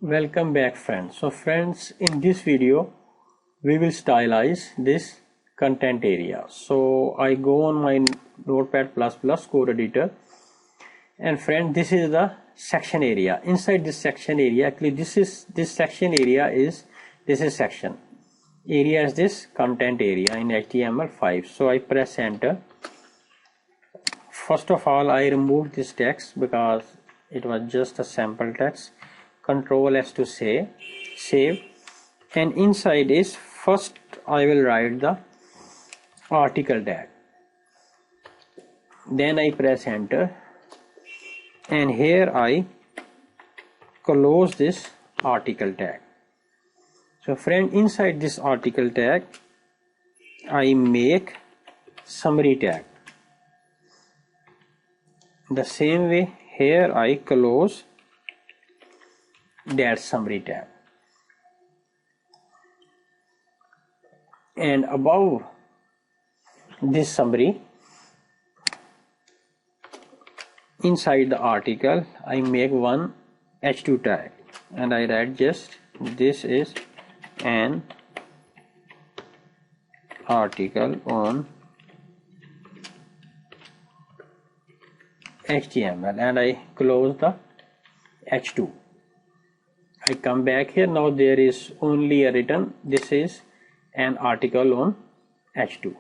Welcome back, friends. So friends, in this video we will stylize this content area. So I go on my Notepad++ code editor, and friend, this is the section area. Inside this section area, actually this section area is section area is this content area in HTML5. So I press enter. First of all, I remove this text because it was just a sample text. Control S to save, and inside is first I will write the article tag, then I press enter, and here I close this article tag. So friend, inside this article tag I make summary tag. The same way here I close that summary tag, and above this summary inside the article I make one H2 tag, and I write just this is an article on HTML, and I close the H2. I come back here. Now there is only a written this is an article on H2.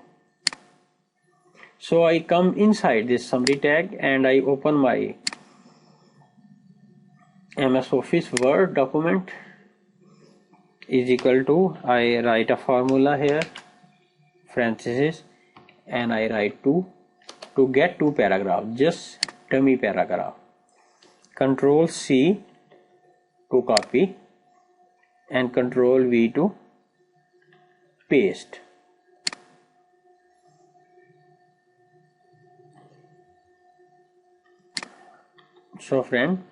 So I come inside this summary tag and I open my MS Office Word document is equal to, I write a formula here, parenthesis, and I write to get two paragraphs, just dummy paragraph. Control C to copy and Control V to paste. So friend,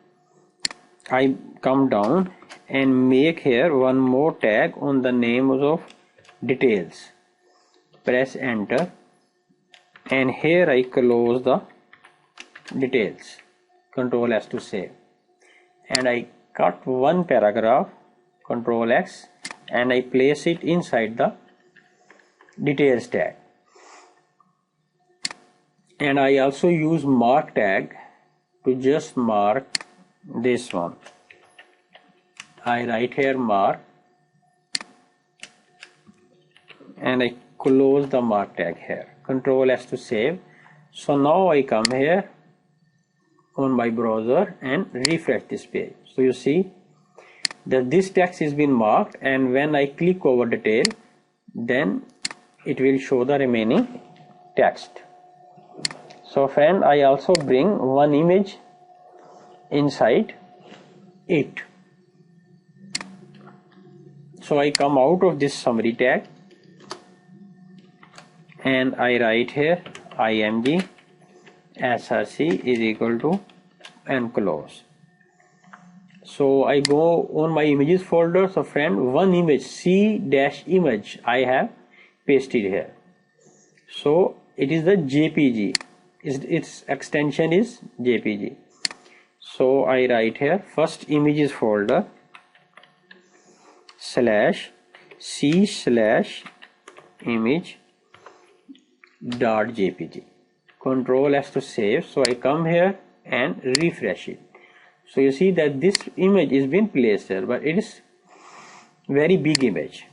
I come down and make here one more tag on the names of details. Press enter, and here I close the details. Control S to save, and I cut one paragraph, Control X, and I place it inside the details tag. And I also use mark tag to just mark this one. I write here mark, and I close the mark tag here. Control S to save. So now I come here on my browser and refresh this page. So you see that this text is been marked, and when I click over detail, then it will show the remaining text. So friend, I also bring one image inside it. So I come out of this summary tag and I write here img src is equal to and close. So I go on my images folder. So friend, one image c-image I have pasted here. So it is the JPG, its extension is JPG. So I write here first images folder /c/image.jpg. Control S to save. So I come here and refresh it. So you see that this image is been placed here, but it is very big image.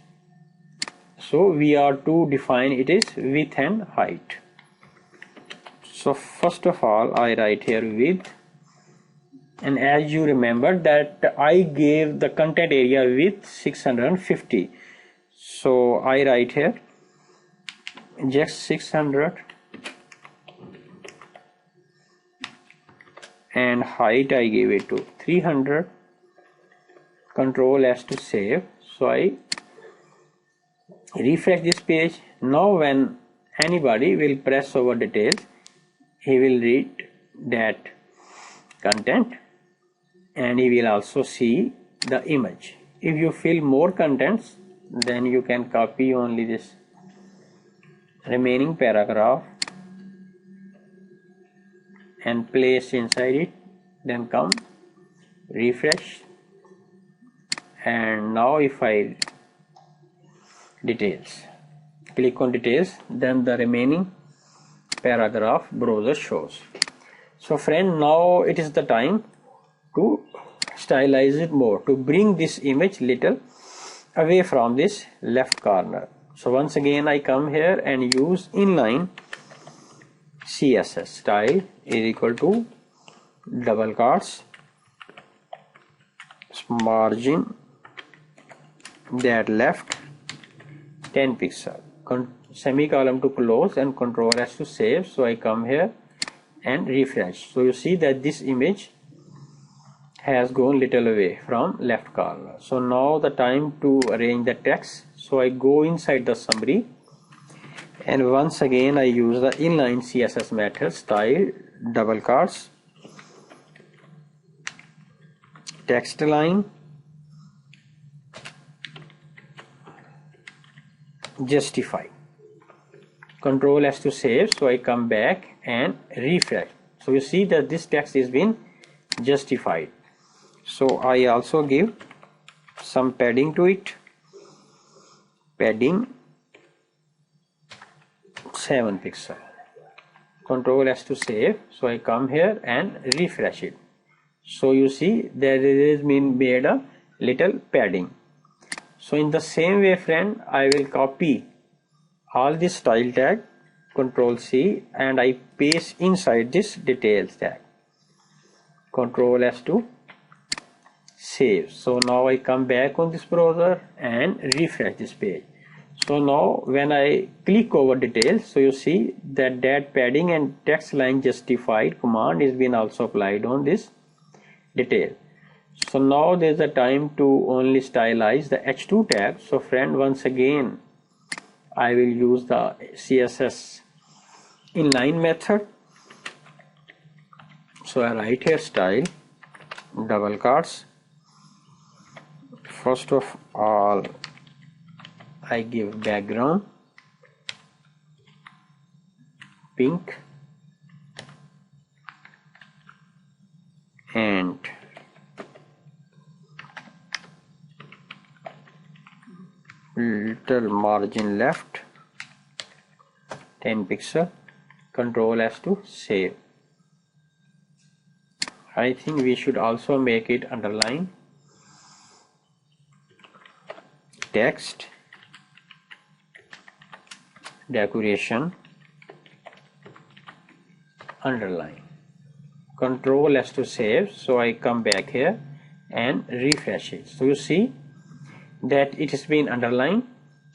So we are to define it is width and height. So first of all I write here width, and as you remember that I gave the content area width 650. So I write here just 600, and height I give it to 300. Control S to save. So I refresh this page. Now when anybody will press over details, he will read that content and he will also see the image. If you fill more contents, then you can copy only this remaining paragraph and place inside it, then come refresh and now if I details, click on details, then the remaining paragraph browser shows. So friend, now it is the time to stylize it more, to bring this image little away from this left corner. So once again I come here and use inline CSS. Style is equal to double quotes, margin that left 10 pixel, semicolon to close, and Control S to save. So I come here and refresh. So you see that this image has gone little away from left corner. So now the time to arrange the text. So I go inside the summary, and once again I use the inline CSS method. Style double quotes, text line, justify. Control S to save. So I come back and refresh. So you see that this text is been justified. So I also give some padding to it, padding 7 pixel. Control S to save. So I come here and refresh it. So you see that it has been made a little padding. So in the same way friend, I will copy all this style tag, Control C, and I paste inside this details tag. Control S to save. So now I come back on this browser and refresh this page. So now when I click over details, so you see that padding and text line justified command is been also applied on this detail. So now there is a time to only stylize the H2 tag. So friend, once again I will use the CSS inline method. So I write here style double quotes. First of all I give background pink and little margin left 10 pixel. Control S to save. I think we should also make it underline. Text decoration underline. Control S to save. So I come back here and refresh it. So you see that it has been underlined,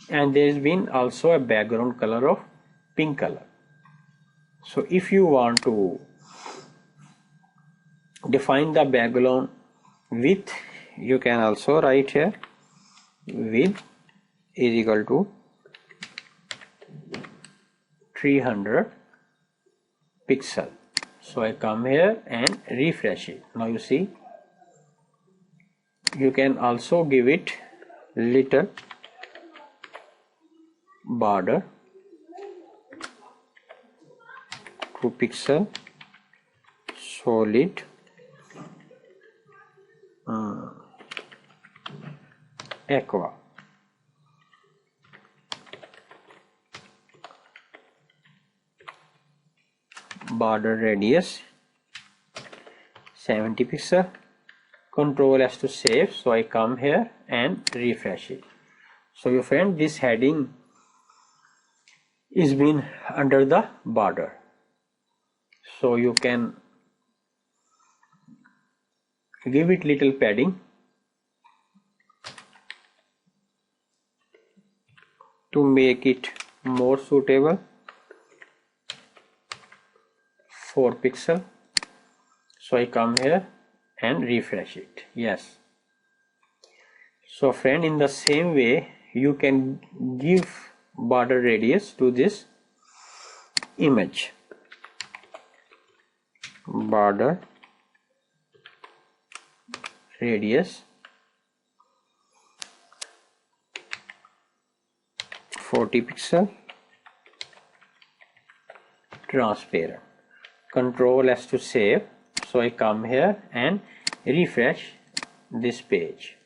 and there has been also a background color of pink color. So if you want to define the background width, you can also write here width is equal to 300 pixel. So I come here and refresh it. Now you see, you can also give it little border 2 pixel solid aqua. Border radius 70 pixel. Control S to save. So I come here and refresh it. So your friend, this heading is been under the border. So you can give it little padding to make it more suitable. 4 pixel. So I come here and refresh it. Yes. So friend, in the same way you can give border radius to this image. Border radius 40 pixel, transparent. Control S to save. So I come here and refresh this page.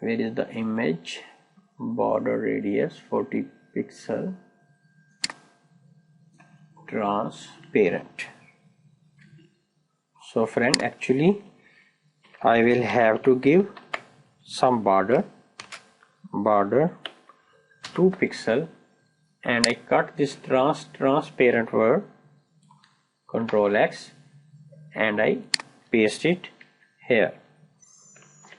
where is the image, border radius 40 pixel, transparent. So friend, actually I will have to give some border 2 pixel, and I cut this transparent word, Control X, and I paste it here.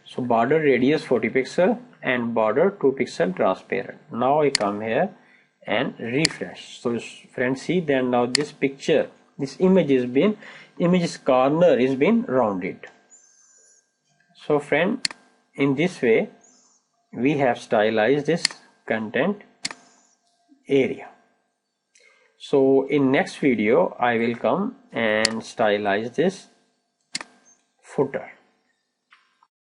So border radius 40 pixel and border 2 pixel transparent. Now I come here and refresh. So friends, see then now this picture, this image's corner is been rounded. So friend, in this way we have stylized this content area. So in next video I will come and stylize this footer.